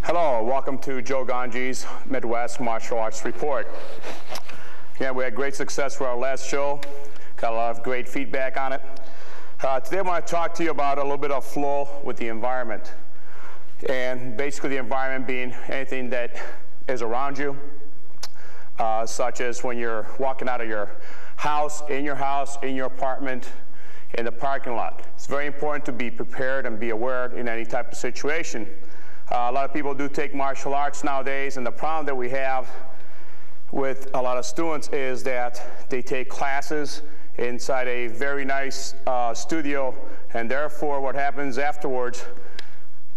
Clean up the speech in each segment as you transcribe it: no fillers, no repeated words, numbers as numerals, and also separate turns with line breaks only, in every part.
Hello, welcome to Joe Gangi's Midwest Martial Arts Report. Yeah, we had great success for our last show. Got a lot of great feedback on it. Today I want to talk to you about a little bit of flow with the environment. And basically the environment being anything that is around you, such as when you're walking out of your house, in your apartment, in the parking lot. It's very important to be prepared and be aware in any type of situation. A lot of people do take martial arts nowadays, and the problem that we have with a lot of students is that they take classes inside a very nice studio, and therefore what happens afterwards,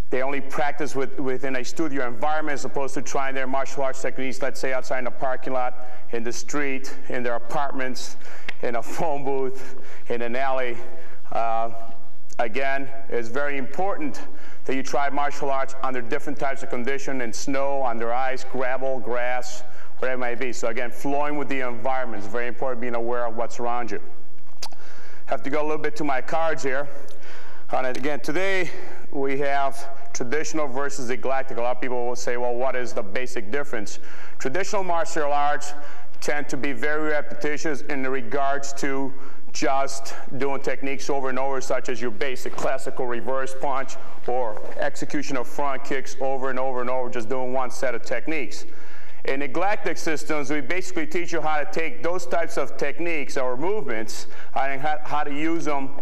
they only practice within a studio environment as opposed to trying their martial arts techniques, let's say outside in the parking lot, in the street, in their apartments, in a phone booth, in an alley. Again, it's very important that you try martial arts under different types of condition, in snow, under ice, gravel, grass, whatever it may be. So again, flowing with the environment is very important, being aware of what's around you. Have to go a little bit to my cards here. And again, today we have traditional versus eclectic. A lot of people will say, well, what is the basic difference? Traditional martial arts tend to be very repetitious in regards to just doing techniques over and over, such as your basic classical reverse punch or execution of front kicks over and over and over, just doing one set of techniques. In eclectic systems, we basically teach you how to take those types of techniques or movements and how to use them,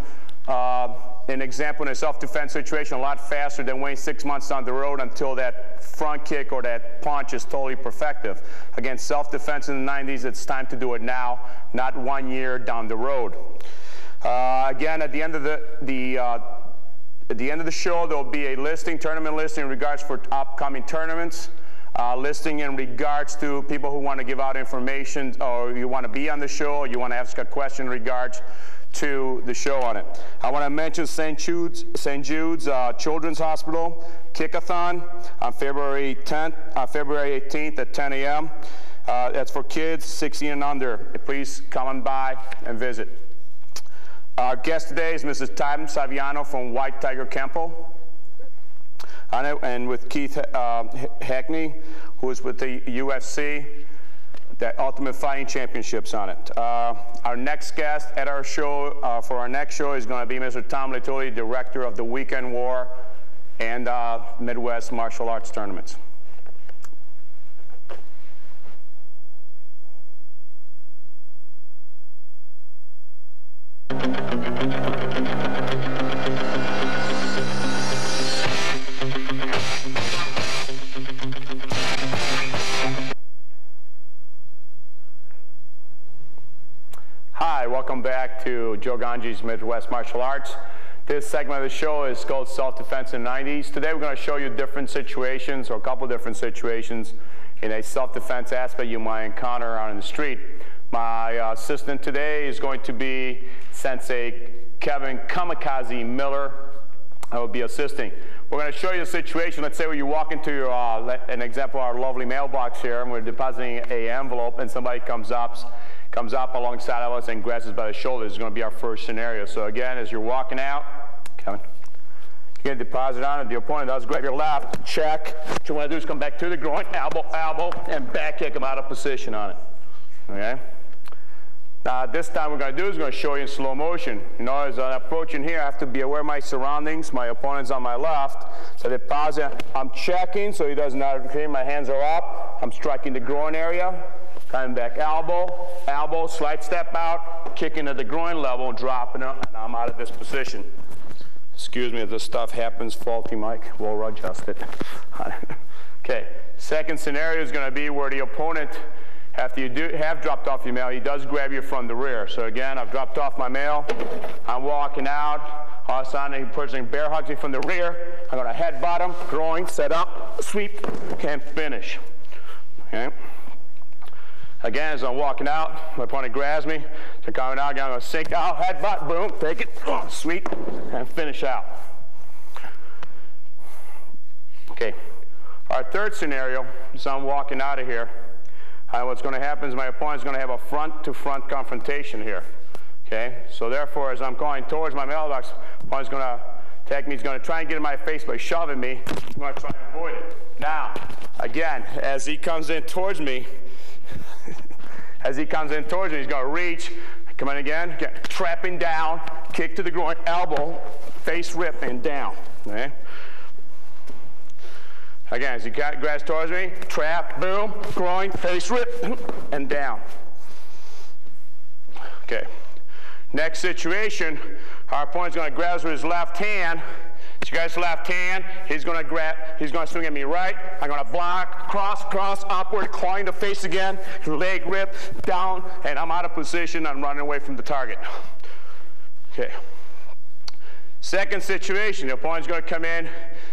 an example, in a self-defense situation, a lot faster than waiting 6 months down the road until that front kick or that punch is totally perfective. Again, self-defense in the 90s, it's time to do it now, not 1 year down the road. Again, at the end of the show, there will be a listing, tournament listing in regards for upcoming tournaments, listing in regards to people who want to give out information, or you want to be on the show, or you want to ask a question in regards to the show on it. I want to mention St. Jude's Children's Hospital Kickathon on February 18th at 10 a.m. That's for kids 16 and under. Please come on by and visit. Our guest today is Mrs. Saviano from White Tiger Kempo, and with Keith Hackney, who is with the UFC, the Ultimate Fighting Championships on it. Our next guest at our show, for our next show, is going to be Mr. Tom Litoli, director of the Weekend War and Midwest Martial Arts Tournaments. Hi, welcome back to Joe Gangi's Midwest Martial Arts. This segment of the show is called Self-Defense in the 90s. Today we're going to show you different situations, or a couple different situations, in a self-defense aspect you might encounter out in the street. My assistant today is going to be Sensei Kevin Kamikaze Miller. I will be assisting. We're going to show you a situation. Let's say when you walk into your, an example, our lovely mailbox here, and we're depositing an envelope, and somebody comes up alongside of us and grabs us by the shoulder. This is going to be our first scenario. So again, as you're walking out, Kevin, you're going to deposit on it. The opponent does grab your left, check. What you want to do is come back to the groin, elbow, and back kick him out of position on it. Okay? Now, this time we're going to do is we're going to show you in slow motion. You know, as I'm approaching here, I have to be aware of my surroundings. My opponent's on my left. So I deposit. I'm checking so he doesn't interfere. My hands are up. I'm striking the groin area. Coming back, elbow, slight step out, kicking at the groin level, dropping it, and I'm out of this position. Excuse me if this stuff happens, faulty mic, we'll adjust it. Okay, second scenario is going to be where the opponent, after you have dropped off your mail, he does grab you from the rear. So again, I've dropped off my mail, I'm walking out, all of a sudden the person bear hugs me from the rear, I'm going to headbutt him, groin, set up, sweep, and finish. Okay. Again, as I'm walking out, my opponent grabs me. So coming out, I'm going to sink out, headbutt, boom, take it, sweep, and finish out. Okay. Our third scenario is I'm walking out of here. What's going to happen is my opponent's going to have a front-to-front confrontation here. Okay. So therefore, as I'm going towards my mailbox, my opponent's going to Technique's going to try and get in my face by shoving me. I'm going to try and avoid it. Now, again, as he comes in towards me, he's going to reach, come in again, trapping down, kick to the groin, elbow, face rip, and down. Okay? Again, as he grabs towards me, trap, boom, groin, face rip, and down. Okay. Next situation, our opponent's going to grab with his left hand. So you guys left hand, he's going to swing at me right. I'm going to block, cross, upward, clawing the face again, leg rip, down, and I'm out of position. I'm running away from the target. Okay. Second situation, the opponent's going to come in,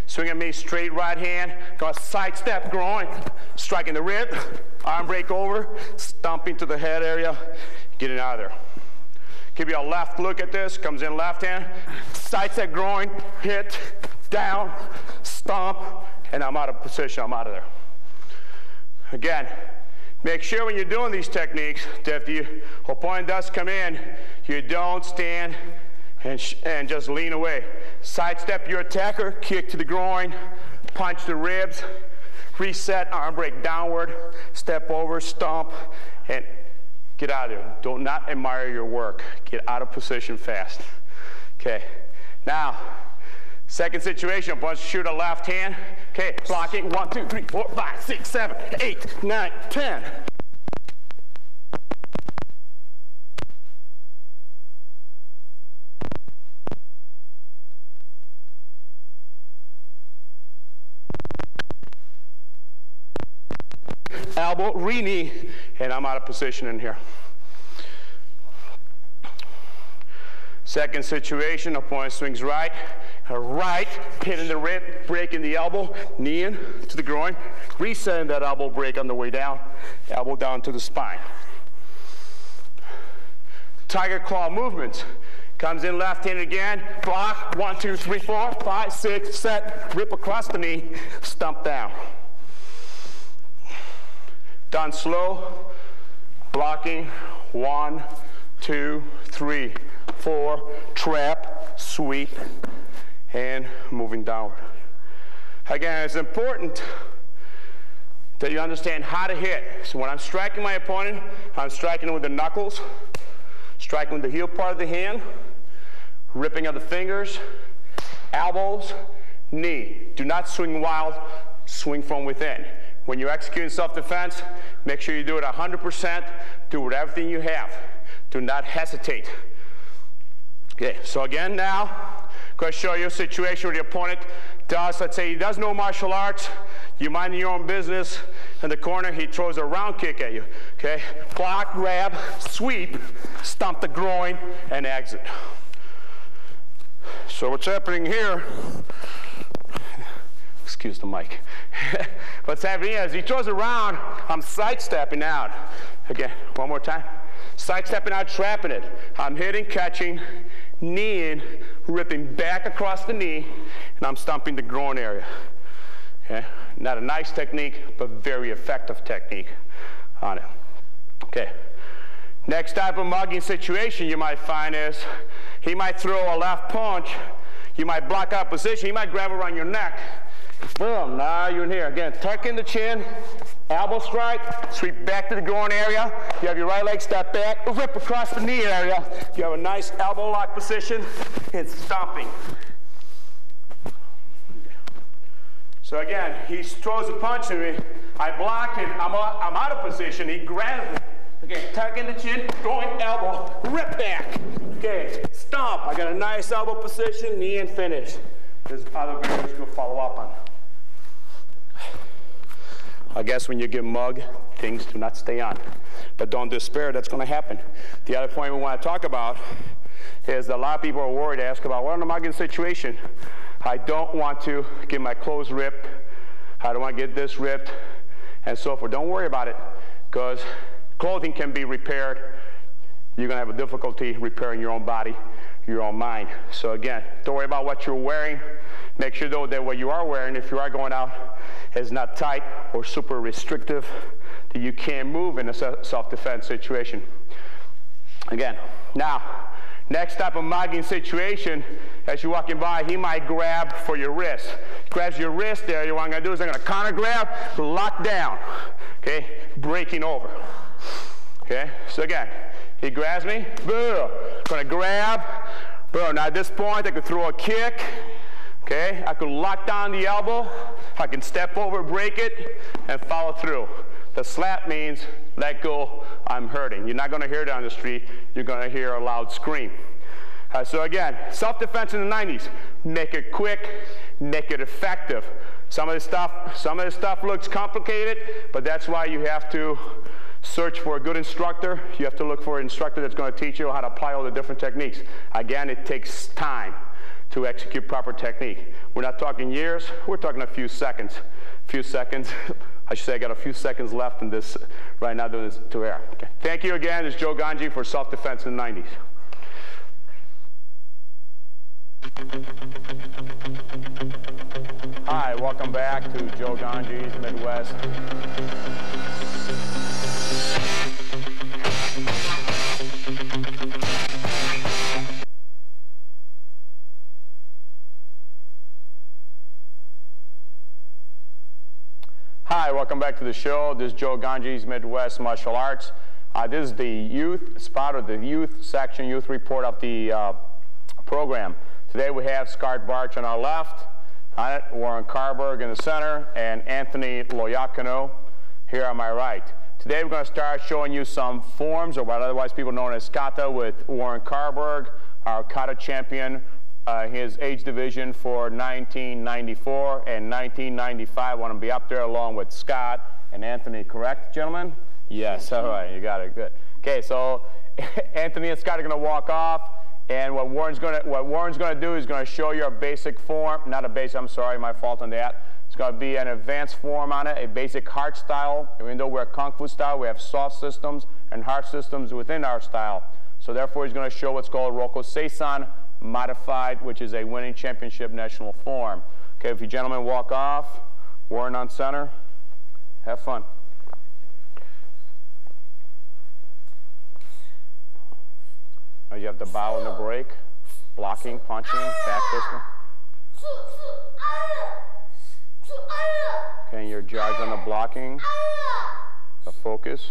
swing at me straight right hand, going to sidestep groin, striking the rib, arm break over, stomping to the head area, getting out of there. Give you a left look at this, comes in left hand, sidestep groin, hit, down, stomp, and I'm out of position, I'm out of there. Again, make sure when you're doing these techniques that if the opponent does come in, you don't stand and just lean away. Sidestep your attacker, kick to the groin, punch the ribs, reset, arm break downward, step over, stomp, and get out of there. Do not admire your work. Get out of position fast. Okay. Now, second situation, opponent shoot a left hand. Okay, blocking 1, 2, 3, 4, 5, 6, 7, 8, 9, 10. Elbow, re-knee, and I'm out of position in here. Second situation, opponent swings right, hitting the rib, breaking the elbow, knee in to the groin, resetting that elbow break on the way down, elbow down to the spine. Tiger claw movements. Comes in left hand again, block, 1, 2, 3, 4, 5, 6, set, rip across the knee, stomp down. Done slow, blocking, 1, 2, 3, 4, trap, sweep, and moving downward. Again, it's important that you understand how to hit. So when I'm striking my opponent, I'm striking him with the knuckles, striking with the heel part of the hand, ripping of the fingers, elbows, knee. Do not swing wild, swing from within. When you're executing self-defense, make sure you do it 100%. Do it with everything you have. Do not hesitate. Okay, so again now, I'm going to show you a situation where the opponent does, let's say he does no martial arts, you mind your own business, in the corner he throws a round kick at you. Okay, block, grab, sweep, stomp the groin, and exit. So what's happening here, excuse the mic. What's happening here is he throws around, I'm sidestepping out. Again, one more time. Sidestepping out, trapping it. I'm hitting, catching, kneeing, ripping back across the knee, and I'm stomping the groin area. Okay? Not a nice technique, but very effective technique on it. Okay. Next type of mugging situation you might find is he might throw a left punch, you might block out position, he might grab around your neck. Boom, now you're in here. Again, tuck in the chin, elbow strike, sweep back to the groin area. You have your right leg step back, rip across the knee area. You have a nice elbow lock position and stomping. So again, he throws a punch at me. I block it, I'm out of position. He grabs it. Okay, tuck in the chin, groin, elbow, rip back. Okay, stomp. I got a nice elbow position, knee and finish. There's other videos we'll follow up on. I guess when you get mugged, things do not stay on. But don't despair, that's going to happen. The other point we want to talk about is a lot of people are worried, ask about, what in a mugging situation? I don't want to get my clothes ripped. I don't want to get this ripped, and so forth. Don't worry about it, because clothing can be repaired. You're going to have a difficulty repairing your own body, your own mind. So again, don't worry about what you're wearing. Make sure though that what you are wearing, if you are going out, is not tight or super restrictive, that you can't move in a self-defense situation. Again, now, Next type of mugging situation, as you're walking by, he might grab for your wrist. Grabs your wrist there, what I'm going to do is I'm going to counter grab, lock down, okay, breaking over. Okay, so again, he grabs me, boom, going to grab, boom. Now at this point, I could throw a kick, okay, I could lock down the elbow, I can step over, break it, and follow through. The slap means let go, I'm hurting. You're not going to hear it on the street, you're going to hear a loud scream. So again, self-defense in the 90s, make it quick, make it effective. Some of this stuff looks complicated, but that's why you have to search for a good instructor. You have to look for an instructor that's going to teach you how to apply all the different techniques. Again, it takes time to execute proper technique. We're not talking years, we're talking a few seconds. I should say I got a few seconds left in this, right now doing this to air. Okay. Thank you again, this is Joe Gangi for Self-Defense in the 90s. Hi, welcome back to Joe Gangi's Midwest. Hi, welcome back to the show. This is Joe Gangi's Midwest Martial Arts. This is the youth spot, or the youth section, youth report of the program. Today we have Scott Bartsh on our left, on it, Warren Carberg in the center, and Anthony Loiacono here on my right. Today we're going to start showing you some forms, or what otherwise people know as kata, with Warren Carberg, our kata champion, his age division for 1994 and 1995. I want to be up there along with Scott and Anthony, correct, gentlemen? Yes, all right, you got it, good. Okay, so Anthony and Scott are going to walk off. And what Warren's going to do is going to show you a basic form, not a basic, I'm sorry, my fault on that. It's going to be an advanced form on it, a basic hard style. Even though we're a Kung Fu style, we have soft systems and hard systems within our style. So therefore, he's going to show what's called Roko Seisan modified, which is a winning championship national form. Okay, if you gentlemen walk off, Warren on center, have fun. You have the bow and the break, blocking, punching, back fisting. Okay, your charge on the blocking, the focus.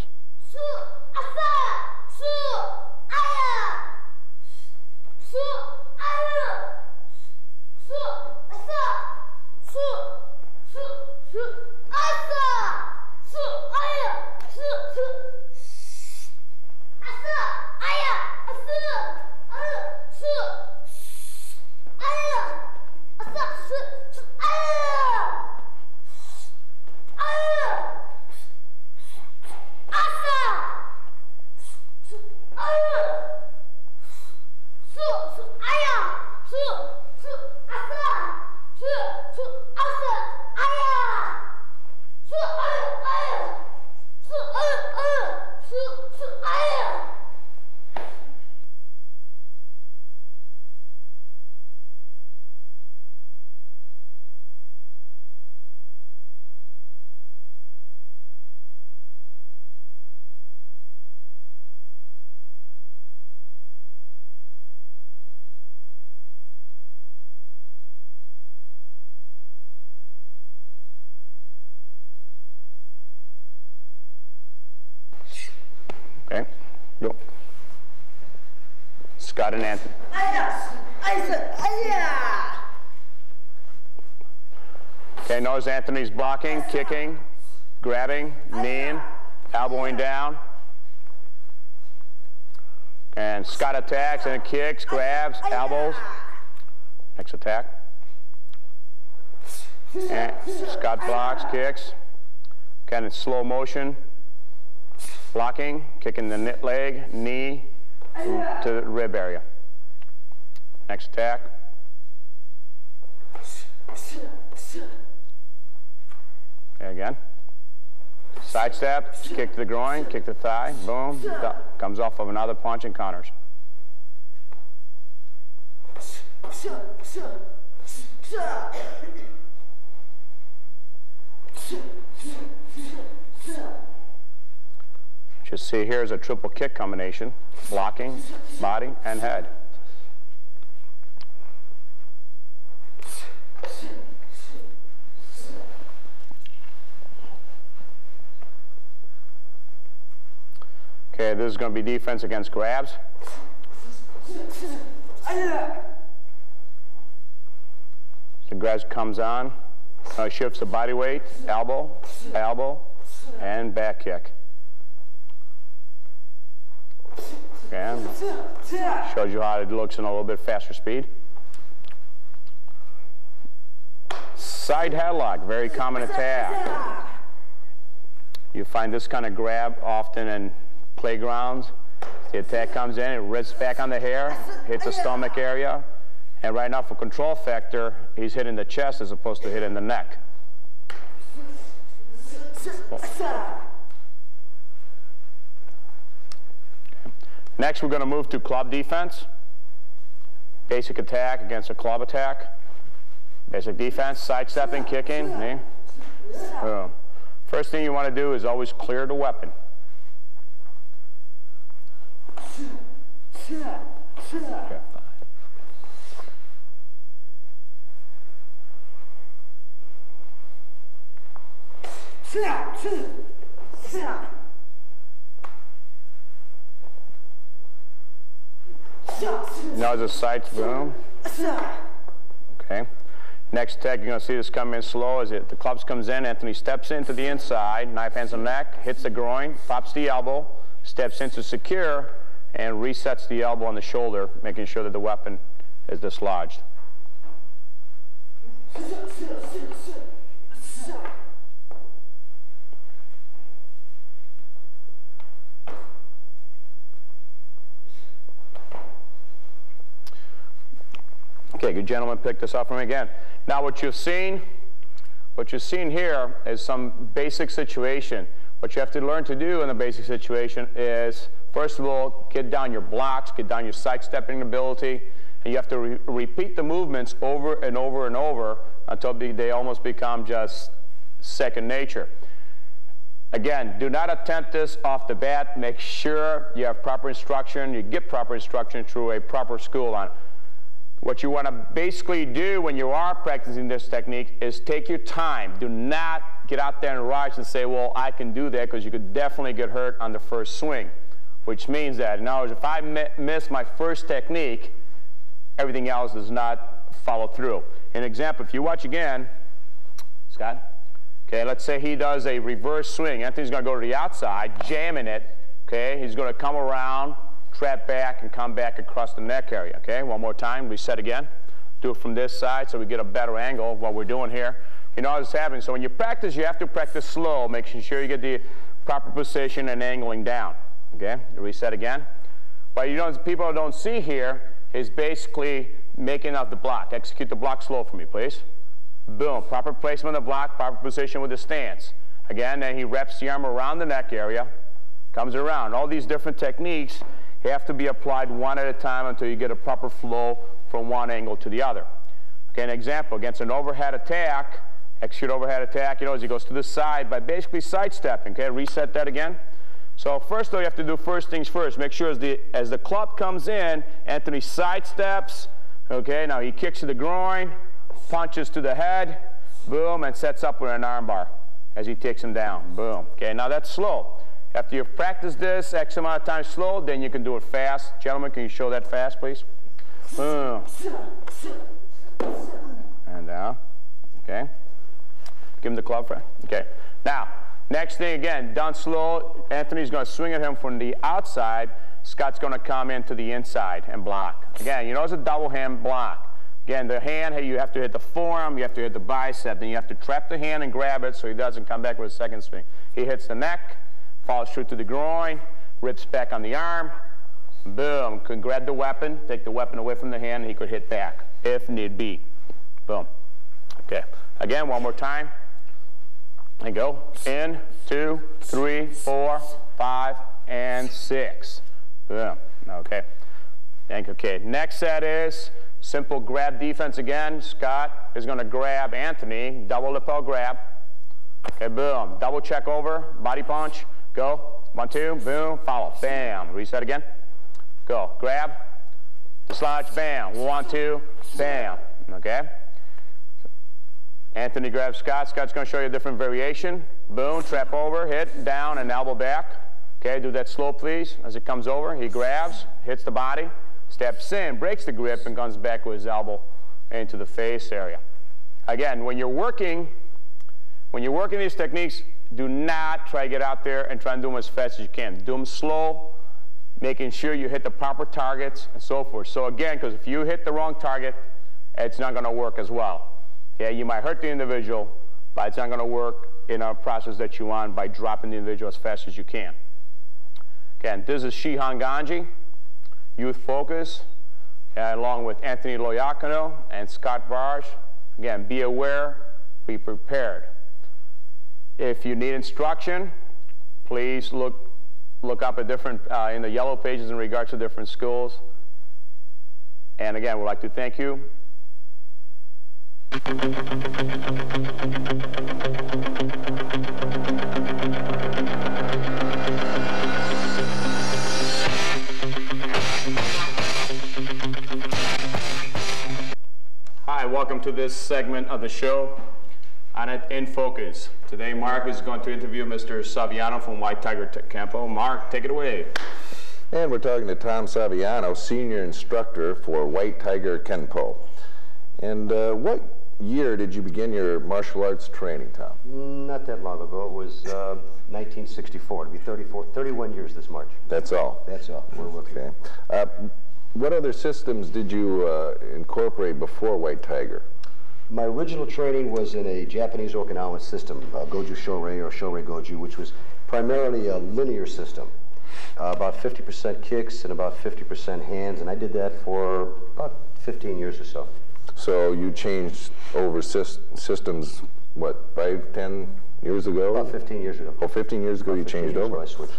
Okay, go. Scott and Anthony. Okay, notice Anthony's blocking, kicking, grabbing, kneeing, elbowing down. And Scott attacks and kicks, grabs, elbows. Next attack. And Scott blocks, kicks. Kind of slow motion. Blocking, kicking the leg, knee to the rib area. Next attack. Okay, again. Side step, kick to the groin, kick the thigh, boom, comes off of another punch and counters. Just see here is a triple kick combination, blocking, body, and head. Okay, this is going to be defense against grabs. The grabs comes on, shifts the body weight, elbow, elbow, and back kick. Okay. Shows you how it looks in a little bit faster speed. Side headlock, very common attack. You find this kind of grab often in playgrounds. The attack comes in, it rips back on the hair, hits the stomach area, and right now for control factor, he's hitting the chest as opposed to hitting the neck. Next, we're going to move to club defense. Basic attack against a club attack. Basic defense, sidestepping, kicking. First thing you want to do is always clear the weapon. Okay, now the sights, boom. Okay. Next attack, you're going to see this come in slow as the clubs comes in. Anthony steps into the inside, knife hands on neck, hits the groin, pops the elbow, steps into secure, and resets the elbow on the shoulder, making sure that the weapon is dislodged. Okay, good gentlemen, pick this up from me again. Now what you've seen here is some basic situation. What you have to learn to do in the basic situation is, first of all, get down your blocks, get down your sidestepping ability, and you have to repeat the movements over and over and over until they almost become just second nature. Again, do not attempt this off the bat. Make sure you have proper instruction, you get proper instruction through a proper school on it. What you want to basically do when you are practicing this technique is take your time. Do not get out there and rush and say, well, I can do that, because you could definitely get hurt on the first swing. Which means that, in other words, if I miss my first technique, everything else does not follow through. An example, if you watch again, Scott, okay, let's say he does a reverse swing. Anthony's going to go to the outside, jamming it, okay? He's going to come around, trap back, and come back across the neck area, okay? One more time, reset again. Do it from this side so we get a better angle of what we're doing here. You know what's happening. So when you practice, you have to practice slow, making sure you get the proper position and angling down, okay? Reset again. What people don't see here is basically making out the block. Execute the block slow for me, please. Boom, proper placement of the block, proper position with the stance. Again, then he wraps the arm around the neck area, comes around. All these different techniques have to be applied one at a time until you get a proper flow from one angle to the other. Okay, an example, against an overhead attack, execute overhead attack, you know, as he goes to the side by basically sidestepping, okay? Reset that again. So first, though, you have to do first things first. Make sure as the club comes in, Anthony sidesteps, okay? Now he kicks to the groin, punches to the head, boom, and sets up with an arm bar as he takes him down, boom. Okay, now that's slow. After you've practiced this X amount of time slow, then you can do it fast. Gentlemen, can you show that fast, please? Boom. And down. Okay. Give him the club, friend. Okay. Now, next thing again, done slow. Anthony's going to swing at him from the outside. Scott's going to come into the inside and block. Again, you know it's a double hand block. Again, the hand, you have to hit the forearm, you have to hit the bicep, then you have to trap the hand and grab it so he doesn't come back with a second swing. He hits the neck, follows through to the groin, rips back on the arm, boom, can grab the weapon, take the weapon away from the hand, and he could hit back if need be. Boom. Okay. Again, one more time. And go. In, 2, 3, 4, 5, and 6. Boom. Okay. Thank you. Okay. Next set is simple grab defense again. Scott is going to grab Anthony, double lapel grab. Okay, boom. Double check over, body punch. Go. 1, 2, boom, follow. Bam. Reset again. Go. Grab. Dislodge. Bam. 1, 2, bam. Okay. Anthony grabs Scott. Scott's going to show you a different variation. Boom. Trap over. Hit. Down and elbow back. Okay, do that slow, please. As it comes over, he grabs, hits the body, steps in, breaks the grip, and comes back with his elbow into the face area. Again, when you're working these techniques, do not try to get out there and try and do them as fast as you can. Do them slow, making sure you hit the proper targets and so forth. So again, because if you hit the wrong target, it's not going to work as well. Okay, you might hurt the individual, but it's not going to work in a process that you want by dropping the individual as fast as you can. Again, this is Shihan Gangi, Youth Focus, along with Anthony Loiacono and Scott Bartsh. Again, be aware, be prepared. If you need instruction, please look up at different, in the yellow pages in regards to different schools. And again, we'd like to thank you. Hi, welcome to this segment of the show on it in Focus. Today, Mark is going to interview Mr. Saviano from White Tiger Campo. Mark, take it away.
And we're talking to Tom Saviano, senior instructor for White Tiger Kenpo. And what year did you begin your martial arts training, Tom?
Not that long ago. It was 1964. It'll be 31 years this March.
That's all?
That's all. We're working.
Okay. What other systems did you incorporate before White Tiger?
My original training was in a Japanese Okinawan system, Goju Shorei or Shorei Goju, which was primarily a linear system. About 50% kicks and about 50% hands, and I did that for about 15 years or so.
So you changed over systems, what, 5, 10 years ago?
About 15 years ago.
Oh, 15 years ago you changed over.
I switched.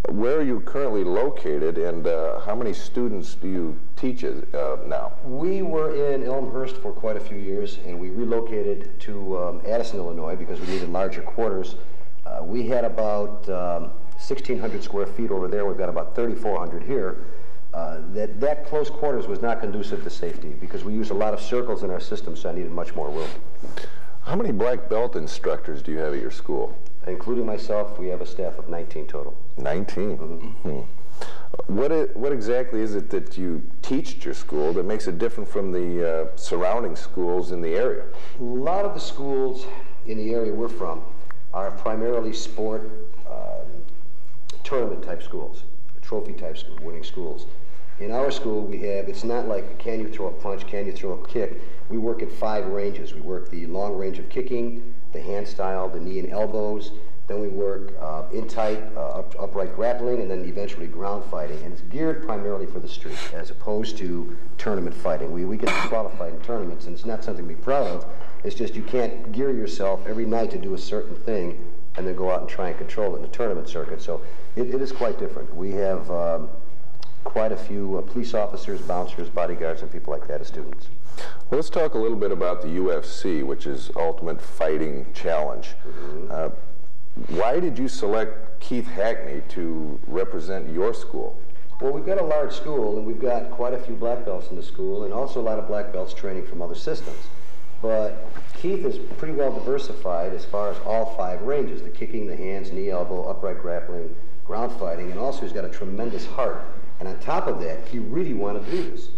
Where are you currently located, and how many students do you teach now? We
were in Elmhurst for quite a few years, and we relocated to Addison, Illinois, because we needed larger quarters. We had about 1,600 square feet over there. We've got about 3,400 here. That close quarters was not conducive to safety, because we use a lot of circles in our system, so I needed much more room.
How many black belt instructors do you have at your school?
Including myself, we have a staff of 19 total.
19? Mm-hmm. What exactly is it that you teach at your school that makes it different from the surrounding schools in the area?
A lot of the schools in the area we're from are primarily sport tournament type schools, trophy type winning schools. In our school, we have, it's not like can you throw a punch, can you throw a kick. We work at 5 ranges. We work the long range of kicking, the hand style, the knee and elbows. Then we work in tight, upright grappling, and then eventually ground fighting. And it's geared primarily for the street, as opposed to tournament fighting. We get qualified in tournaments, and it's not something to be proud of. It's just you can't gear yourself every night to do a certain thing and then go out and try and control it in the tournament circuit. So it is quite different. We have quite a few police officers, bouncers, bodyguards, and people like that as students.
Well, let's talk a little bit about the UFC, which is Ultimate Fighting Challenge. Mm-hmm. Why did you select Keith Hackney to represent your school?
Well, we've got a large school, and we've got quite a few black belts in the school, and also a lot of black belts training from other systems. But Keith is pretty well diversified as far as all 5 ranges, the kicking, the hands, knee, elbow, upright grappling, ground fighting, and also he's got a tremendous heart. And on top of that, he really wanted to do this.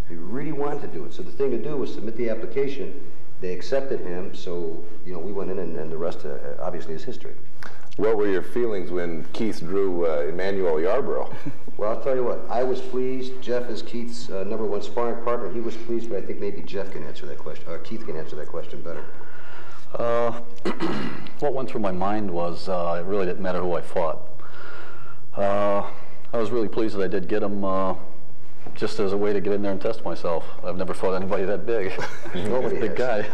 He really wanted to do it. So the thing to do was submit the application. They accepted him, so we went in, and the rest obviously is history.
What were your feelings when Keith drew Emmanuel Yarborough?
Well, I'll tell you what, I was pleased. Jeff is Keith's #1 sparring partner. He was pleased, but I think maybe Jeff can answer that question, or Keith can answer that question better.
What went through my mind was it really didn't matter who I fought. I was really pleased that I did get him just as a way to get in there and test myself. I've never fought anybody that big.
Nobody
big guy.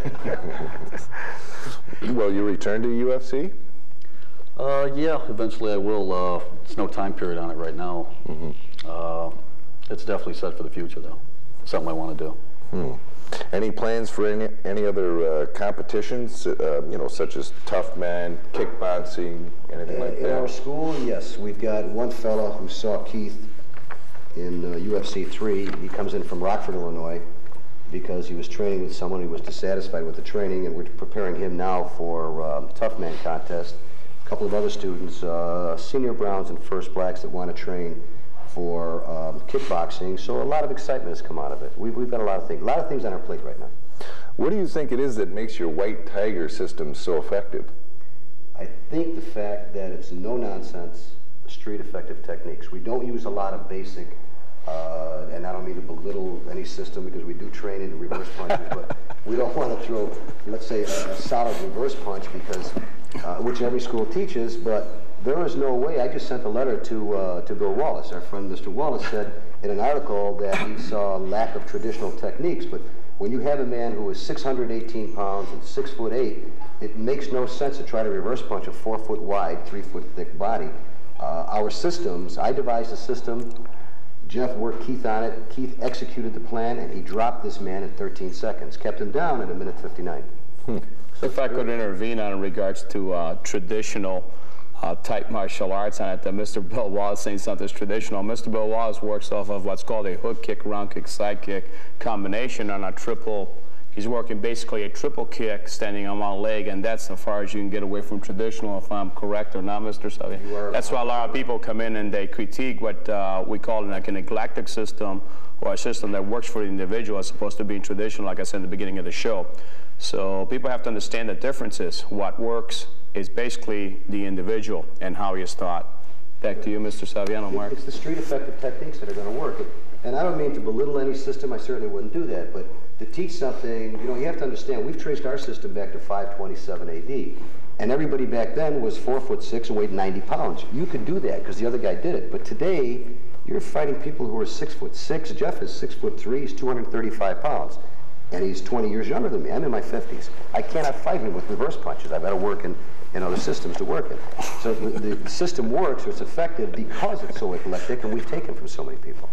Will you return to UFC?
Yeah, eventually I will. There's no time period on it right now. Mm-hmm. It's definitely set for the future, though. Something I want to do.
Any plans for any other competitions, such as tough man, kickboxing, anything like that?
In our school, yes. We've got one fella who saw Keith in UFC 3. He comes in from Rockford, Illinois, because he was training with someone who was dissatisfied with the training, and we're preparing him now for tough man contest couple of other students, senior browns and first blacks that want to train for kickboxing. So a lot of excitement has come out of it. We've got a lot of things on our plate right now.
What do you think it is that makes your White Tiger system so effective?
I think the fact that it's no-nonsense, street effective techniques. We don't use a lot of basic, and I don't mean to belittle any system because we do train into reverse punches, but we don't want to throw, let's say, a solid reverse punch because, which every school teaches, but there is no way. I just sent a letter to Bill Wallace. Our friend Mr. Wallace said in an article that he saw a lack of traditional techniques, but when you have a man who is 618 pounds and 6'8", it makes no sense to try to reverse punch a 4 foot wide, 3 foot thick body. Our systems, I devised a system, Jeff worked Keith on it, Keith executed the plan, and he dropped this man in 13 seconds, kept him down in 1:59.
If I could intervene on in regards to traditional type martial arts on it, that Mr. Bill Wallace saying something's traditional. Mr. Bill Wallace works off of what's called a hook kick, round kick, side kick combination on a triple. He's working basically a triple kick standing on one leg, and that's as far as you can get away from traditional, if I'm correct or not, Mr. Saviano. That's why a lot of people come in and they critique what we call like an eclectic system, or a system that works for the individual as opposed to being traditional, like I said in the beginning of the show. So people have to understand the differences. What works is basically the individual and how he is taught. Back to you, Mr. Saviano, Mark.
It's the street effective techniques that are going to work. And I don't mean to belittle any system, I certainly wouldn't do that, but to teach something, you know, you have to understand, we've traced our system back to 527 AD. And everybody back then was 4'6" and weighed 90 pounds. You could do that because the other guy did it. But today, you're fighting people who are 6'6". Jeff is 6'3", he's 235 pounds. And he's 20 years younger than me. I'm in my 50s. I cannot fight him with reverse punches. I've got to work in other systems to work in. So the system works, or it's effective because it's so eclectic, and we've taken from so many people.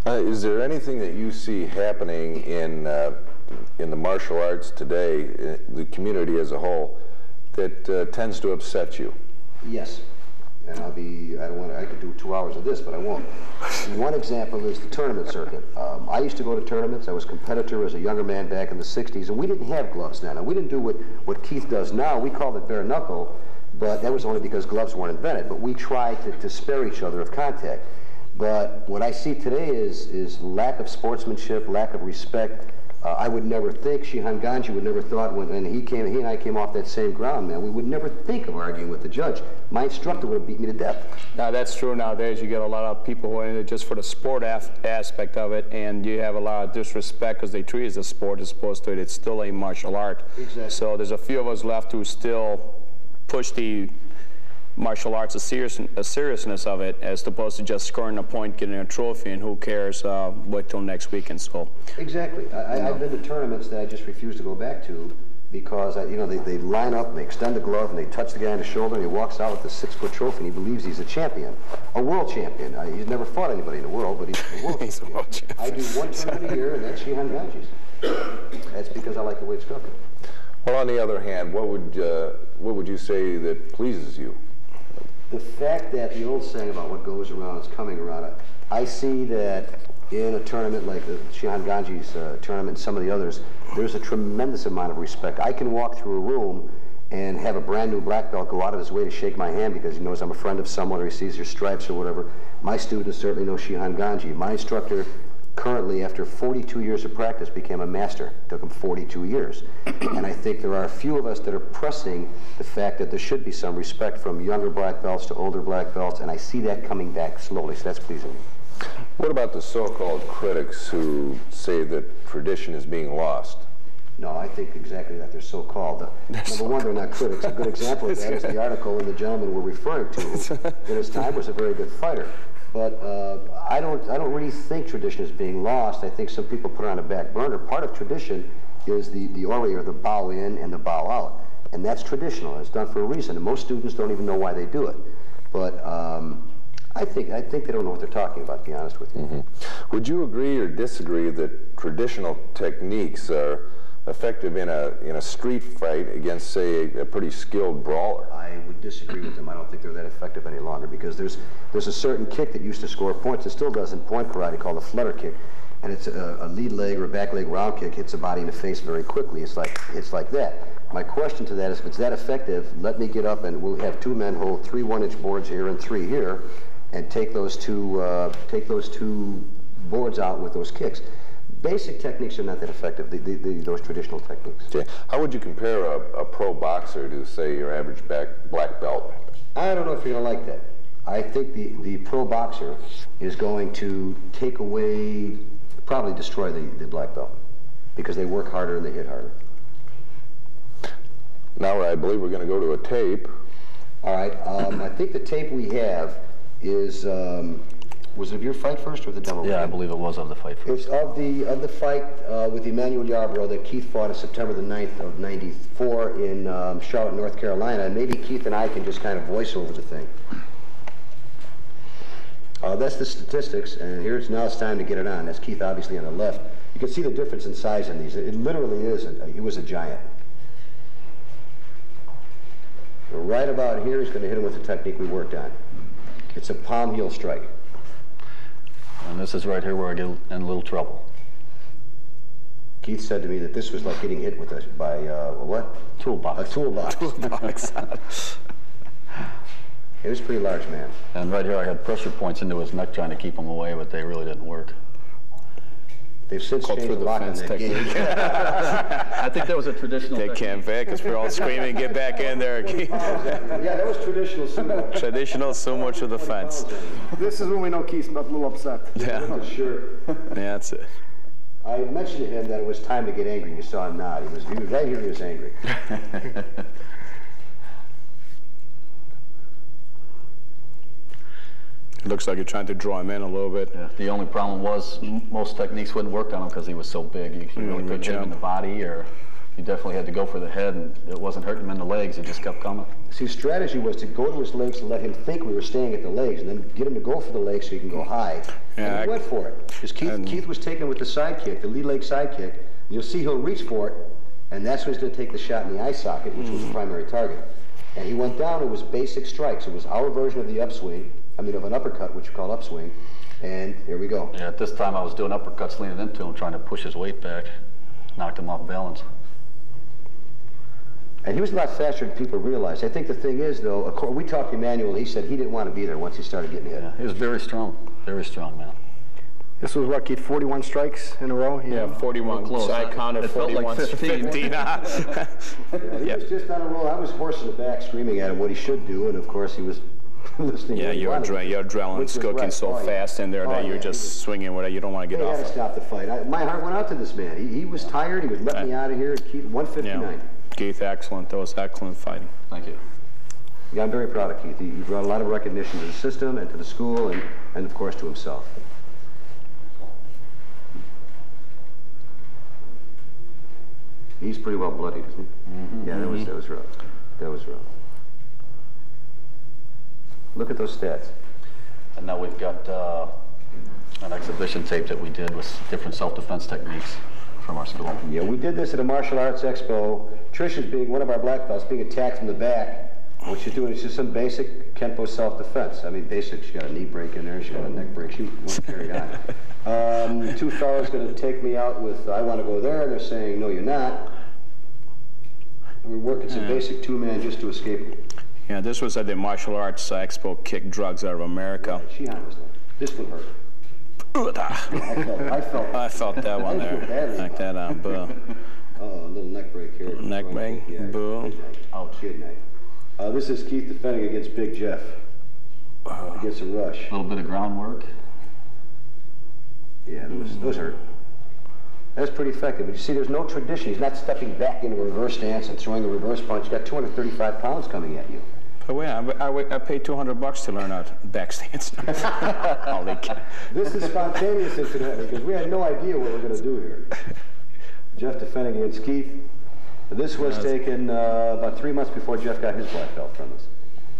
Is there anything that you see happening in the martial arts today, the community as a whole, that tends to upset you?
Yes. And I could do 2 hours of this, but I won't. One example is the tournament circuit. I used to go to tournaments. I was a competitor as a younger man back in the 60s, and we didn't have gloves then. And we didn't do what Keith does now. We called it bare knuckle, but that was only because gloves weren't invented. But we tried to spare each other of contact. But what I see today is lack of sportsmanship, lack of respect. I would never think, Shihan Gangi would never thought when he and I came off that same ground, man, we would never think of arguing with the judge. My instructor would have beat me to death.
Now that's true nowadays. You get a lot of people who are in it just for the sport aspect of it, and you have a lot of disrespect because they treat it as a sport as opposed to it's still a martial art.
Exactly.
So there's a few of us left who still push the martial arts, a seriousness of it, as opposed to just scoring a point, getting a trophy, and who cares, wait till next weekend. So
exactly. I've been to tournaments that I just refuse to go back to because they line up and they extend the glove and they touch the guy on the shoulder and he walks out with a 6-foot trophy and he believes he's a champion, a world champion. He's never fought anybody in the world, but he's a world
he's
champion.
A world champion.
I do one tournament a year, and that's Shihan Gangi's. That's because I like the way it's structured.
Well, on the other hand, what would you say that pleases you?
The fact that the old saying about what goes around is coming around, I see that in a tournament like the Shihan Gangi's tournament and some of the others, there's a tremendous amount of respect. I can walk through a room and have a brand new black belt go out of his way to shake my hand because he knows I'm a friend of someone or he sees your stripes or whatever. My students certainly know Shihan Gangi. My instructor currently, after 42 years of practice, became a master. It took him 42 years. And I think there are a few of us that are pressing the fact that there should be some respect from younger black belts to older black belts, and I see that coming back slowly, so that's pleasing me.
What about the so-called critics who say that tradition is being lost?
No, I think exactly that. They're so-called. Number one, they're not critics. A good example of that is the article and the gentleman we're referring to. In his time was a very good fighter. But I don't really think tradition is being lost. I think some people put it on a back burner. Part of tradition is the ori, or the bow in and the bow out. And that's traditional. It's done for a reason. And most students don't even know why they do it. But I think they don't know what they're talking about, to be honest with you.
Mm-hmm. Would you agree or disagree that traditional techniques are effective in a street fight against, say, a pretty skilled brawler?
I would disagree with them. I don't think they're that effective any longer because there's a certain kick that used to score points. It still does in point karate called a flutter kick, and it's a lead leg or a back leg round kick hits the body in the face very quickly. It's like that. My question to that is, if it's that effective, let me get up and we'll have 2 men hold 3 1-inch boards here and 3 here, and take those two boards out with those kicks. Basic techniques are not that effective, those traditional techniques.
Okay. How would you compare a pro boxer to, say, your average black belt?
I don't know if you're going to like that. I think the pro boxer is going to take away, probably destroy the black belt, because they work harder and they hit harder.
Now I believe we're going to go to a tape.
All right. I think the tape we have is, was it of your fight first or the demo?
Yeah, I believe it was of the fight first.
It's of the fight with Emmanuel Yarborough that Keith fought on September the 9th of '94 in Charlotte, North Carolina. And maybe Keith and I can just kind of voice over the thing. That's the statistics, and now it's time to get it on. That's Keith obviously on the left. You can see the difference in size in these. It literally is, he was a giant. Right about here, he's going to hit him with the technique we worked on. It's a palm heel strike.
And this is right here where I get in a little trouble.
Keith said to me that this was like getting hit with by a what?
Toolbox.
A toolbox. He was a pretty large man.
And right here I had pressure points into his neck trying to keep him away, but they really didn't work.
They've since changed the lock on that game.
I think that was a traditional
They can't fit because we're all screaming, get back in there.
Yeah, that was traditional sumo.
Traditional sumo to the fence.
This is when we know Keith's a little upset.
Yeah.
Sure.
Yeah, that's it.
I mentioned to him that it was time to get angry, and you saw him nod. He was right here, he was angry.
It looks like you're trying to draw him in a little bit.
Yeah. The only problem was most techniques wouldn't work on him because he was so big. You really couldn't hit him in the body, or you definitely had to go for the head, and it wasn't hurting him in the legs. It just kept coming.
See, strategy was to go to his legs and let him think we were staying at the legs, and then get him to go for the legs so he can go high.
Yeah,
and he went for it. Because Keith was taken with the side kick, the lead leg side kick. You'll see he'll reach for it, and that's when he's going to take the shot in the eye socket, which was the primary target. And he went down. It was basic strikes. It was our version of the upswing. I mean, of an uppercut, which you call upswing, and here we go.
Yeah, at this time I was doing uppercuts leaning into him, trying to push his weight back, knocked him off balance.
And he was a lot faster than people realized. I think the thing is, though, we talked to Emmanuel, he said he didn't want to be there once he started getting hit.
Yeah, he was very strong man.
This was what, Keith, 41 strikes in a row?
Yeah, 41.
Close.
So I counted
it felt
41.
like 15.
15.
He was just on a roll. I was horsing the back, screaming at him what he should do, and of course he was listening.
Yeah, your adrenaline's cooking so fast in there that you're just swinging where you don't want to get
They
off.
had to stop the fight. My heart went out to this man. He was tired. He was letting me out of here. Keith, 159.
Yeah. Keith, excellent. That was excellent fighting.
Thank you.
Yeah, I'm very proud of Keith. He brought a lot of recognition to the system and to the school and of course to himself. He's pretty well bloodied, isn't he? Mm-hmm. Yeah, that was rough. That was rough. Look at those stats.
And now we've got an exhibition tape that we did with different self-defense techniques from our school.
Yeah, we did this at a martial arts expo. Trish is being, one of our black belts, being attacked from the back. What she's doing is just some basic Kenpo self-defense. I mean, basic. She's got a knee break in there. She's got a neck break. She won't carry on. 2 fellas going to take me out with, I want to go there. They're saying, no, you're not. And we're working some basic 2-man just to escape them.
Yeah, this was at the Martial Arts Expo, Kick Drugs Out of America.
Right, Shihan was there. This one hurt. I felt
that one there. Like that on, boo.
Oh, a little neck break here.
Neck break,
yeah,
boo.
Ouch. Good night. This is Keith defending against Big Jeff. Against a rush.
A little bit of groundwork.
Yeah, those hurt. That's pretty effective. But you see, there's no tradition. He's not stepping back into a reverse stance and throwing a reverse punch. You've got 235 pounds coming at you.
But wait, I paid $200 to learn how to back stance.
This is spontaneous, incidentally, because we had no idea what we're going to do here. Jeff defending against Keith. This was taken about 3 months before Jeff got his black belt from us.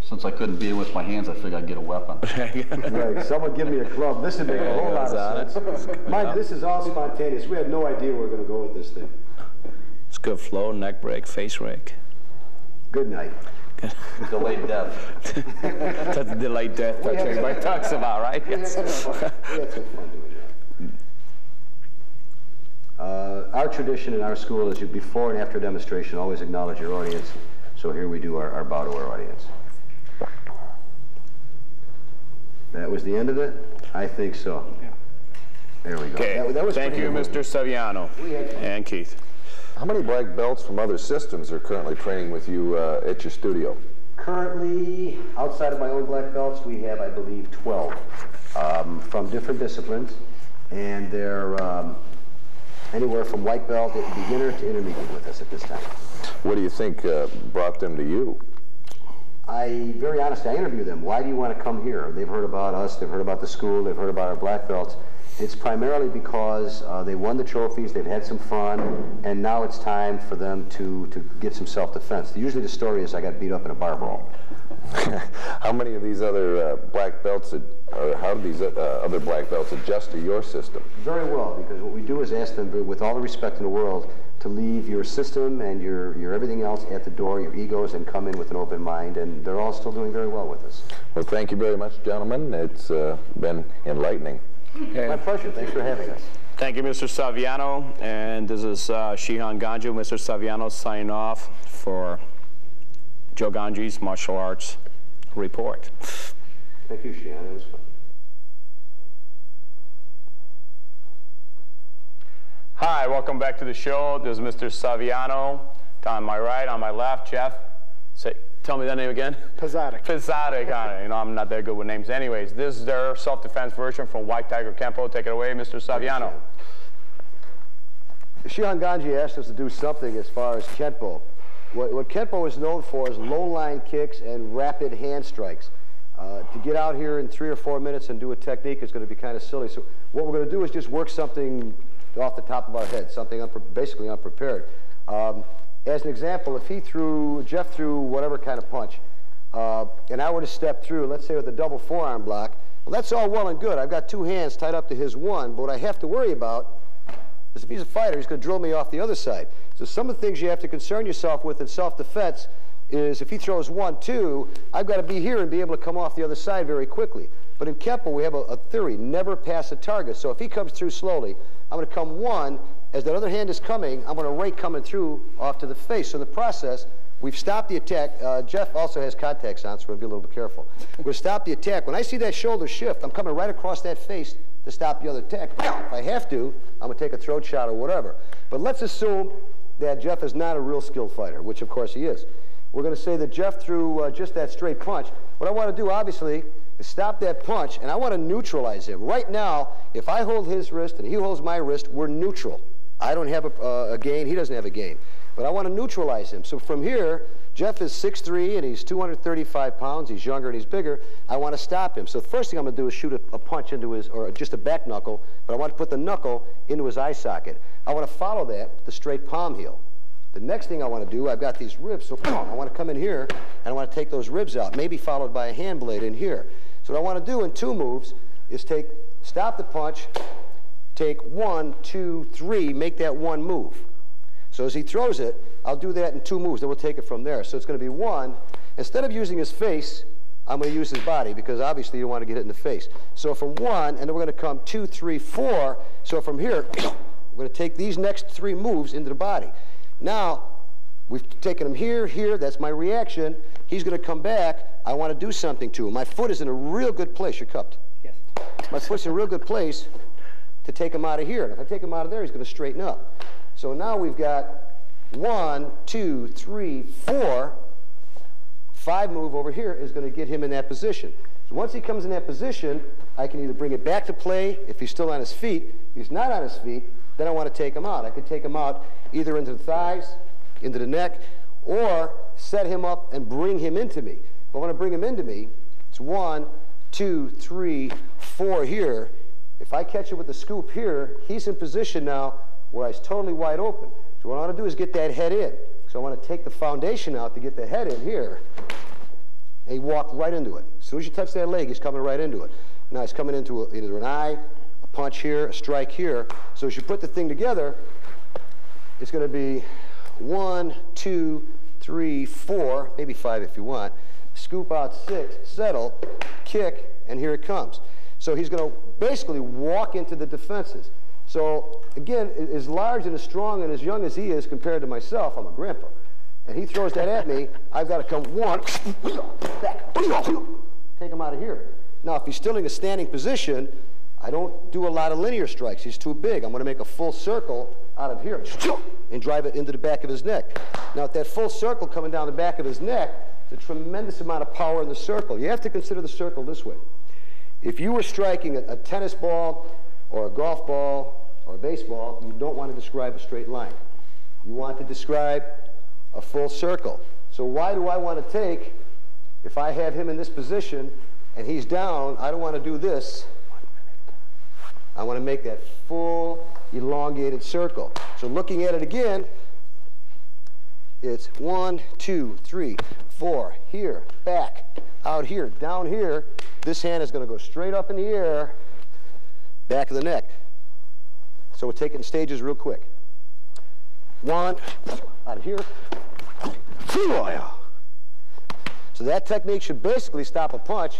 Since I couldn't beat him with my hands, I figured I'd get a weapon.
Right, someone give me a club. This would make a whole lot of sense. Mike, this is all spontaneous. We had no idea where we were going to go with this thing.
It's good flow, neck break, face rake.
Good night.
Delayed death.
That's the delayed death that everybody talks about, right?
We had some fun doing that. our tradition in our school is you, before and after demonstration, always acknowledge your audience. So here we do our bow to our audience. That was the end of it? I think so.
Yeah.
There we go.
Okay,
That was
thank you,
pretty
Mr. Saviano and Keith.
How many black belts from other systems are currently training with you at your studio?
Currently, outside of my own black belts, we have, I believe, 12 from different disciplines, and they're anywhere from white belt, beginner to intermediate with us at this time.
What do you think brought them to you?
Very honestly, I interview them. Why do you want to come here? They've heard about us, they've heard about the school, they've heard about our black belts. It's primarily because they won the trophies, they've had some fun, and now it's time for them to get some self-defense. Usually the story is I got beat up in a bar brawl.
How many of these other black belts, or how do these other black belts adjust to your system?
Very well, because what we do is ask them, with all the respect in the world, to leave your system and your everything else at the door, your egos, and come in with an open mind, and they're all still doing very well with us.
Well, thank you very much, gentlemen. It's been enlightening.
Okay.
My pleasure. Thanks for having us.
Thank you, Mr. Saviano, and this is Shihan Gangi. Mr. Saviano signing off for Joe Gangi's Martial Arts Report.
Thank you, Shihan. It was fun.
Hi, welcome back to the show. This is Mr. Saviano. On my right, on my left, Jeff. Tell me that name again.
Pizzatic.
Pizzatic, you know, I'm not that good with names. Anyways, this is their self-defense version from White Tiger Kempo. Take it away, Mr. Saviano.
Shihan Gangi asked us to do something as far as Kempo. What Kempo is known for is low-line kicks and rapid hand strikes. To get out here in 3 or 4 minutes and do a technique is going to be kind of silly. So what we're going to do is just work something off the top of our head, something basically unprepared. As an example, if Jeff threw whatever kind of punch, and I were to step through, let's say with a double forearm block, well, that's all well and good. I've got 2 hands tied up to his one, but what I have to worry about is if he's a fighter, he's going to drill me off the other side. So some of the things you have to concern yourself with in self-defense is if he throws 1, 2, I've got to be here and be able to come off the other side very quickly. But in Kempo, we have a theory, never pass a target. So if he comes through slowly, I'm going to come 1. As that other hand is coming, I'm going to rake coming through off to the face. So in the process, we've stopped the attack. Jeff also has contacts on, so we're going to be a little bit careful. We're going to stop the attack. When I see that shoulder shift, I'm coming right across that face to stop the other attack. If I have to, I'm going to take a throat shot or whatever. But let's assume that Jeff is not a real skilled fighter, which of course he is. We're going to say that Jeff threw just that straight punch. What I want to do, obviously, is stop that punch, and I want to neutralize him. Right now, if I hold his wrist and he holds my wrist, we're neutral. I don't have a gain, he doesn't have a gain. But I want to neutralize him. So from here, Jeff is 6'3", and he's 235 pounds. He's younger and he's bigger. I want to stop him. So the first thing I'm going to do is shoot a punch into his, or just a back knuckle, but I want to put the knuckle into his eye socket. I want to follow that with the straight palm heel. The next thing I want to do, I've got these ribs, so I want to come in here, and I want to take those ribs out, maybe followed by a hand blade in here. So what I want to do in 2 moves is stop the punch, take 1, 2, 3, make that 1 move. So as he throws it, I'll do that in 2 moves, then we'll take it from there. So it's going to be 1. Instead of using his face, I'm going to use his body, because obviously you want to get it in the face. So from 1, and then we're going to come 2, 3, 4. So from here, we're going to take these next 3 moves into the body. Now, we've taken him here, here, that's my reaction. He's going to come back. I want to do something to him. My foot is in a real good place. You're cupped.
Yes.
My foot's in a real good place to take him out of here. And if I take him out of there, he's going to straighten up. So now we've got 1, 2, 3, 4. 5 move over here is going to get him in that position. So once he comes in that position, I can either bring it back to play if he's still on his feet. If he's not on his feet, then I want to take him out. I could take him out either into the thighs, into the neck, or set him up and bring him into me. If I want to bring him into me, it's 1, 2, 3, 4 here. If I catch it with the scoop here, he's in position now where he's totally wide open. So what I want to do is get that head in. So I want to take the foundation out to get the head in here. And he walked right into it. As soon as you touch that leg, he's coming right into it. Now he's coming into either an eye, a punch here, a strike here. So as you put the thing together, it's going to be 1, 2, 3, 4, maybe 5 if you want. Scoop out 6, settle, kick, and here it comes. So he's going to basically walk into the defenses. So again, as large and as strong and as young as he is compared to myself, I'm a grandpa. And he throws that at me, I've got to come one, back, take him out of here. Now, if he's still in a standing position, I don't do a lot of linear strikes. He's too big. I'm going to make a full circle out of here and drive it into the back of his neck. Now, at that full circle coming down the back of his neck, there's a tremendous amount of power in the circle. You have to consider the circle this way. If you were striking a tennis ball or a golf ball or a baseball, you don't want to describe a straight line. You want to describe a full circle. So why do I want to take, if I have him in this position and he's down, I don't want to do this. I want to make that full elongated circle. So looking at it again, it's 1, 2, 3, 4, here, back, out here, down here. This hand is going to go straight up in the air, back of the neck. So we'll take it in stages real quick. 1, out of here. So that technique should basically stop a punch.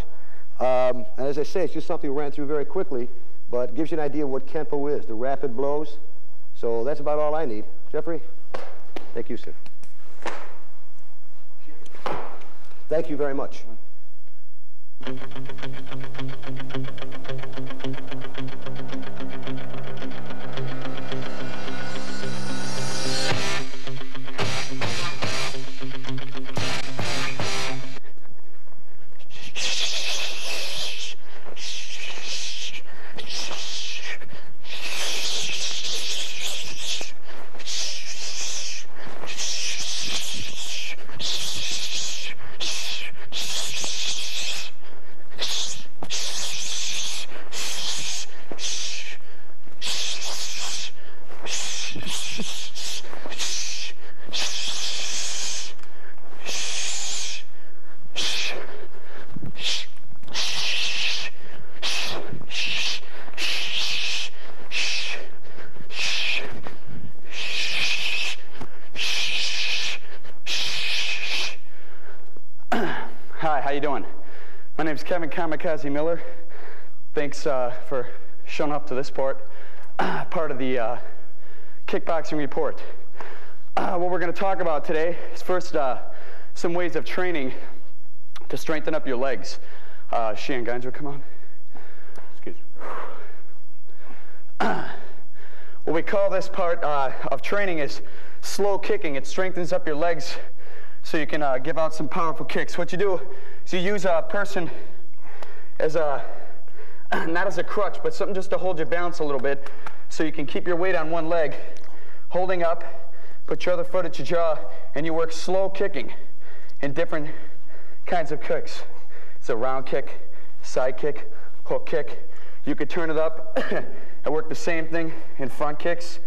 And as I say, it's just something we ran through very quickly, but it gives you an idea of what Kenpo is, the rapid blows. So that's about all I need. Jeffrey? Thank you, sir. Thank you very much.
Hi, how you doing? My name's Kevin Kamikaze Miller. Thanks for showing up to this part of the kickboxing report. What we're going to talk about today is first some ways of training to strengthen up your legs. Shian Gangi, come on. Excuse me. What we call this part of training is slow kicking. It strengthens up your legs so you can give out some powerful kicks. What you do is you use a person as a, not as a crutch, but something just to hold your balance a little bit so you can keep your weight on one leg, holding up, put your other foot at your jaw, and you work slow kicking in different kinds of kicks. It's a round kick, side kick, hook kick. You could turn it up and work the same thing in front kicks.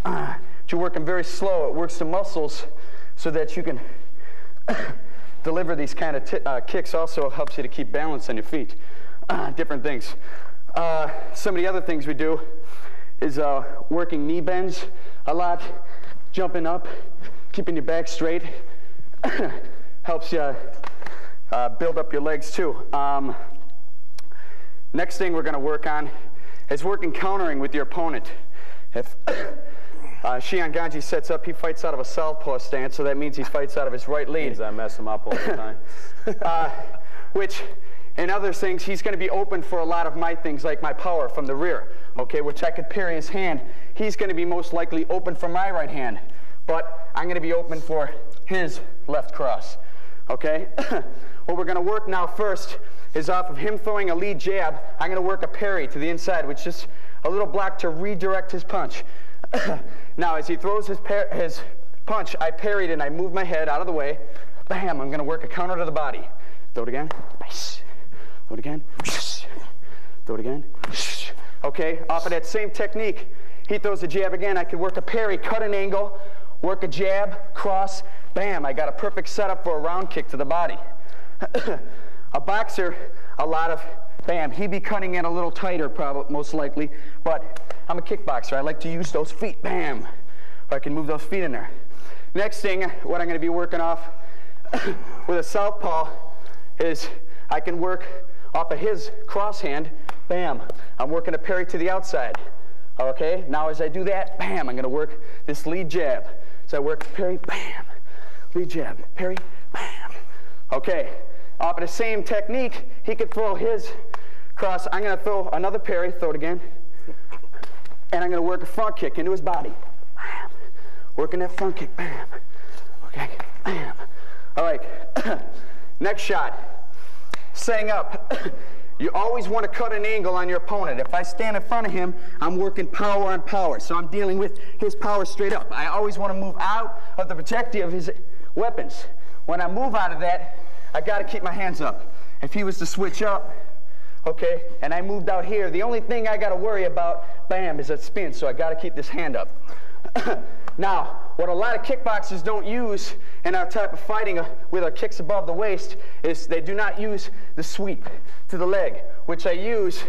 But you work them very slow. It works the muscles so that you can deliver these kind of kicks. Also helps you to keep balance on your feet. Different things. Some of the other things we do is working knee bends a lot, jumping up, keeping your back straight. Helps you build up your legs too. Next thing we're going to work on is working countering with your opponent. If Shian Gangi sets up, he fights out of a southpaw stance, so that means he fights out of his right lead.
Means I mess him up all the time.
Which, in other things, he's going to be open for a lot of my things, like my power from the rear, okay, which I could parry his hand. He's going to be most likely open for my right hand, but I'm going to be open for his left cross, okay? What we're going to work now first is off of him throwing a lead jab, I'm going to work a parry to the inside, which is a little block to redirect his punch. Now, as he throws his punch, I parried and I move my head out of the way. Bam, I'm going to work a counter to the body. Throw it again. Throw it again. Throw it again. Okay, off of that same technique, he throws a jab again. I could work a parry, cut an angle, work a jab, cross, bam. I got a perfect setup for a round kick to the body. A boxer, a lot of, bam, he'd be cutting in a little tighter, probably, most likely, but I'm a kickboxer. I like to use those feet, bam. If I can move those feet in there. Next thing, what I'm going to be working off with a southpaw is I can work off of his cross hand, bam. I'm working a parry to the outside. Okay, now as I do that, bam, I'm going to work this lead jab. So I work parry, bam, lead jab, parry, bam. Okay, off of the same technique, he could throw his cross. I'm going to throw another parry, throw it again, and I'm going to work a front kick into his body. Bam. Working that front kick, bam. Okay, bam. All right, next shot, setting up. You always want to cut an angle on your opponent. If I stand in front of him, I'm working power on power. So I'm dealing with his power straight up. I always want to move out of the protective of his weapons. When I move out of that, I got to keep my hands up. If he was to switch up, okay, and I moved out here, the only thing I got to worry about, bam, is that spin. So I got to keep this hand up. Now, what a lot of kickboxers don't use in our type of fighting with our kicks above the waist is they do not use the sweep to the leg, which I use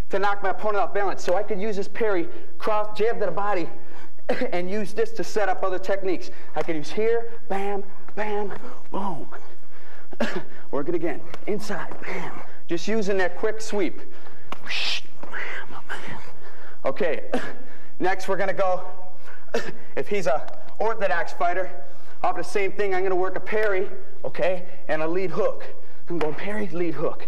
to knock my opponent off balance. So I could use this parry, cross, jab to the body, and use this to set up other techniques. I could use here, bam, bam, boom. Work it again, inside, bam. Just using that quick sweep. Okay, next we're gonna go, if he's a orthodox fighter, off the same thing, I'm going to work a parry, okay, and a lead hook. I'm going parry, lead hook.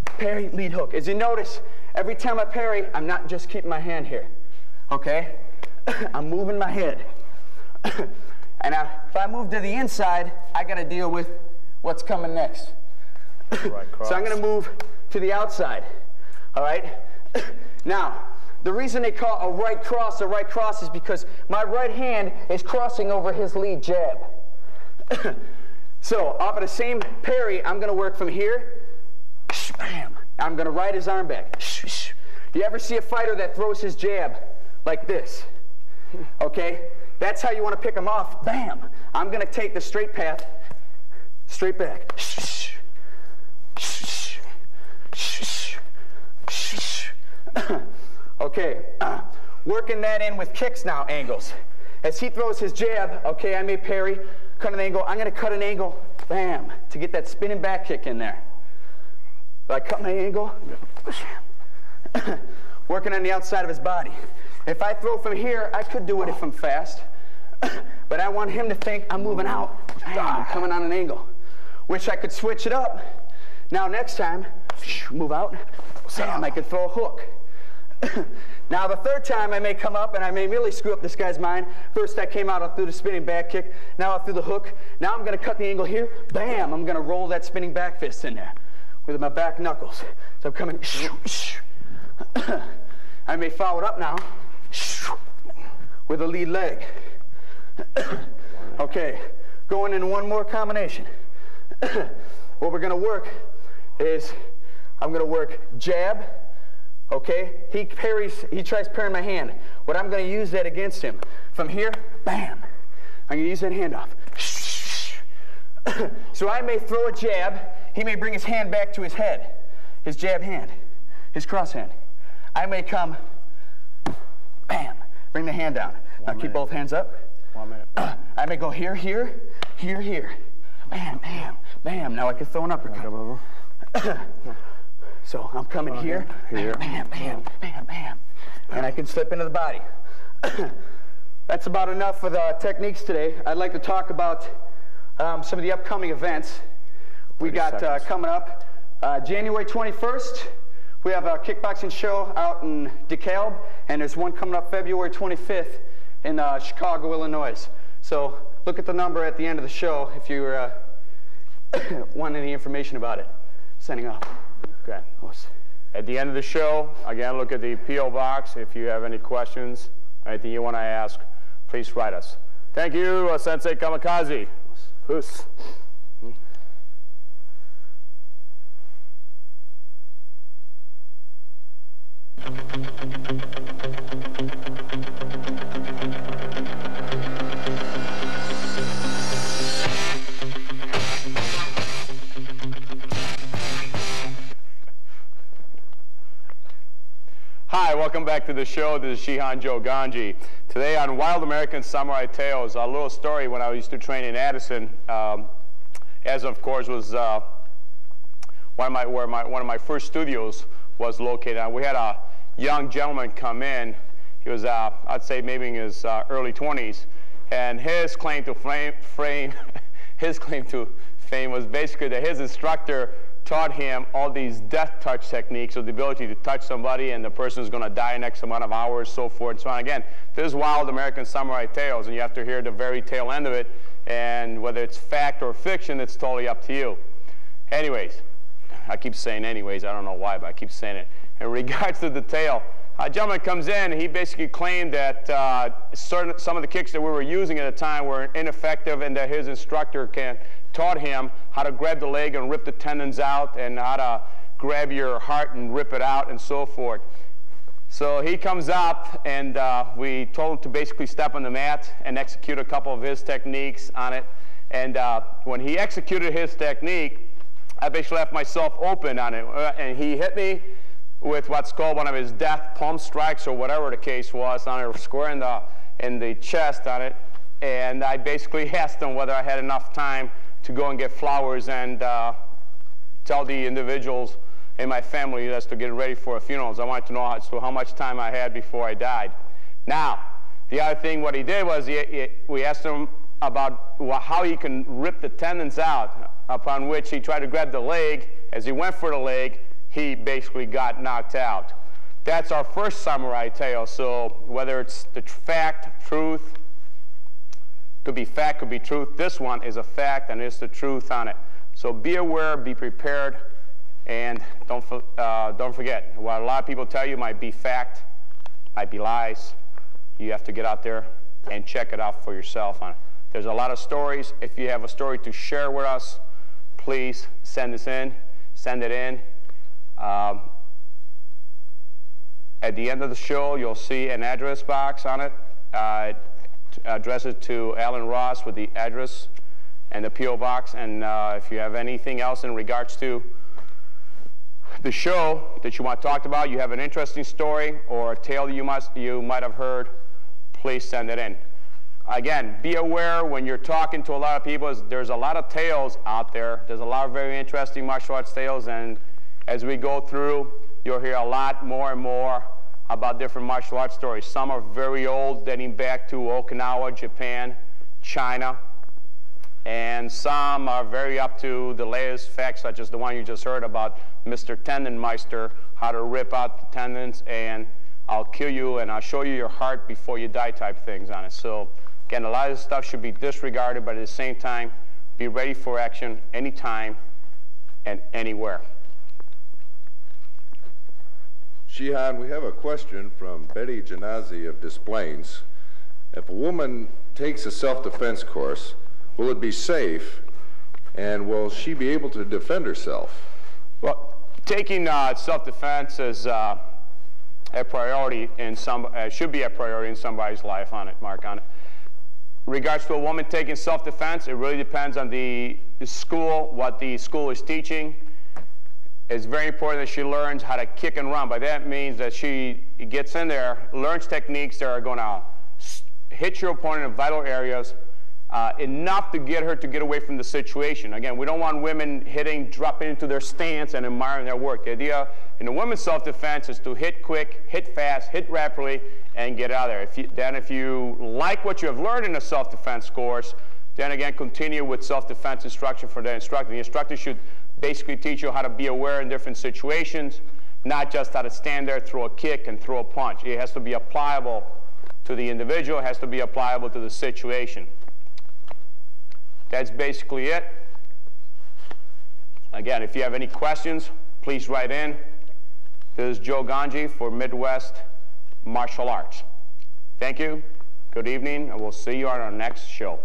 Parry, lead hook. As you notice, every time I parry, I'm not just keeping my hand here, okay? I'm moving my head. And if I move to the inside, I got to deal with what's coming next.
Right cross.
So I'm going to move to the outside, all right? Now, the reason they call a right cross is because my right hand is crossing over his lead jab. So off of the same parry, I'm going to work from here. Bam. I'm going to right his arm back. You ever see a fighter that throws his jab like this? Okay? That's how you want to pick him off. Bam. I'm going to take the straight path, straight back. Okay, working that in with kicks now, angles. As he throws his jab, okay, I may parry, cut an angle. I'm going to cut an angle, bam, to get that spinning back kick in there. So I cut my angle, working on the outside of his body. If I throw from here, I could do it if I'm fast, but I want him to think I'm moving out, bam, I'm coming on an angle. Wish I could switch it up. Now next time, move out, bam, I could throw a hook. Now the third time I may come up and I may really screw up this guy's mind. First I came out, I threw the spinning back kick. Now I threw the hook. Now I'm going to cut the angle here. Bam! I'm going to roll that spinning back fist in there with my back knuckles. So I'm coming. I may follow it up now with a lead leg. Okay, going in one more combination. What we're going to work is I'm going to work jab. Okay, he tries parrying my hand. What I'm going to use that against him. From here, bam. I'm going to use that hand off. So I may throw a jab. He may bring his hand back to his head, his jab hand, his cross hand. I may come, bam, bring the hand down. Now keep both hands up.
1 minute.
I may go here, here, here, here. Bam, bam, bam. Now I can throw an uppercut. So I'm coming here, bam, bam, bam, bam, bam, and I can slip into the body. That's about enough for the techniques today. I'd like to talk about some of the upcoming events we got coming up. January 21st, we have a kickboxing show out in DeKalb, and there's one coming up February 25th in Chicago, Illinois. So look at the number at the end of the show if you want any information about it. Signing off.
Okay. At the end of the show, again, look at the P.O. box. If you have any questions, anything you want to ask, please write us. Thank you, Sensei Kamikaze. Who's? Hi, welcome back to the show. This is Shihan Joe Gangi. Today on Wild American Samurai Tales, a little story when I used to train in Addison, as of course was one of my first studios was located. We had a young gentleman come in. He was, I'd say, maybe in his early 20s. And his claim to fame was basically that his instructor taught him all these death touch techniques, so the ability to touch somebody and the person is going to die in X amount of hours, so forth and so on. Again, this is wild American samurai tales, and you have to hear the very tail end of it. And whether it's fact or fiction, it's totally up to you. Anyways, I keep saying anyways. I don't know why, but I keep saying it. In regards to the tale, a gentleman comes in, and he basically claimed that some of the kicks that we were using at the time were ineffective, and that his instructor taught him how to grab the leg and rip the tendons out, and how to grab your heart and rip it out, and so forth. So he comes up, and we told him to basically step on the mat and execute a couple of his techniques on it. And when he executed his technique, I basically left myself open on it. And he hit me with what's called one of his death palm strikes, or whatever the case was, on it, square in the chest on it. And I basically asked him whether I had enough time to go and get flowers and tell the individuals in my family as to get ready for a funeral. I wanted to know as to how much time I had before I died. Now, the other thing, what he did was we asked him about how he can rip the tendons out, upon which he tried to grab the leg. As he went for the leg, he basically got knocked out. That's our first samurai tale. So whether it's the fact, truth, could be fact, could be truth. This one is a fact, and it's the truth on it. So be aware, be prepared, and don't forget, what a lot of people tell you might be fact, might be lies. You have to get out there and check it out for yourself on it. There's a lot of stories. If you have a story to share with us, please send it in. At the end of the show, you'll see an address box on it. Address it to Alan Ross with the address and the P.O. box. And if you have anything else in regards to the show that you want to talk about, you have an interesting story or a tale that you might have heard, please send it in. Again, be aware when you're talking to a lot of people, there's a lot of tales out there. There's a lot of very interesting martial arts tales, and as we go through, you'll hear a lot more and more about different martial arts stories. Some are very old, dating back to Okinawa, Japan, China, and some are very up to the latest facts, such as the one you just heard about Mr. Tendonmeister, how to rip out the tendons, and I'll kill you and I'll show you your heart before you die type things on it. So again, a lot of this stuff should be disregarded, but at the same time, be ready for action anytime and anywhere.
Shihan, we have a question from Betty Janazi of Des Plaines. If a woman takes a self-defense course, will it be safe, and will she be able to defend herself?
Well, taking self-defense is a priority in should be a priority in somebody's life on it, Mark, on it. In regards to a woman taking self-defense, it really depends on the school, what the school is teaching. It's very important that she learns how to kick and run. By that means that she gets in there, learns techniques that are going to hit your opponent in vital areas, enough to get her to get away from the situation. Again, we don't want women dropping into their stance and admiring their work. The idea in a women's self-defense is to hit quick, hit fast, hit rapidly, and get out of there. If you like what you have learned in a self-defense course, then again, continue with self-defense instruction for the instructor. The instructor should basically teach you how to be aware in different situations, not just how to stand there, throw a kick, and throw a punch. It has to be applicable to the individual. It has to be applicable to the situation. That's basically it. Again, if you have any questions, please write in. This is Joe Gangi for Midwest Martial Arts. Thank you. Good evening, and we'll see you on our next show.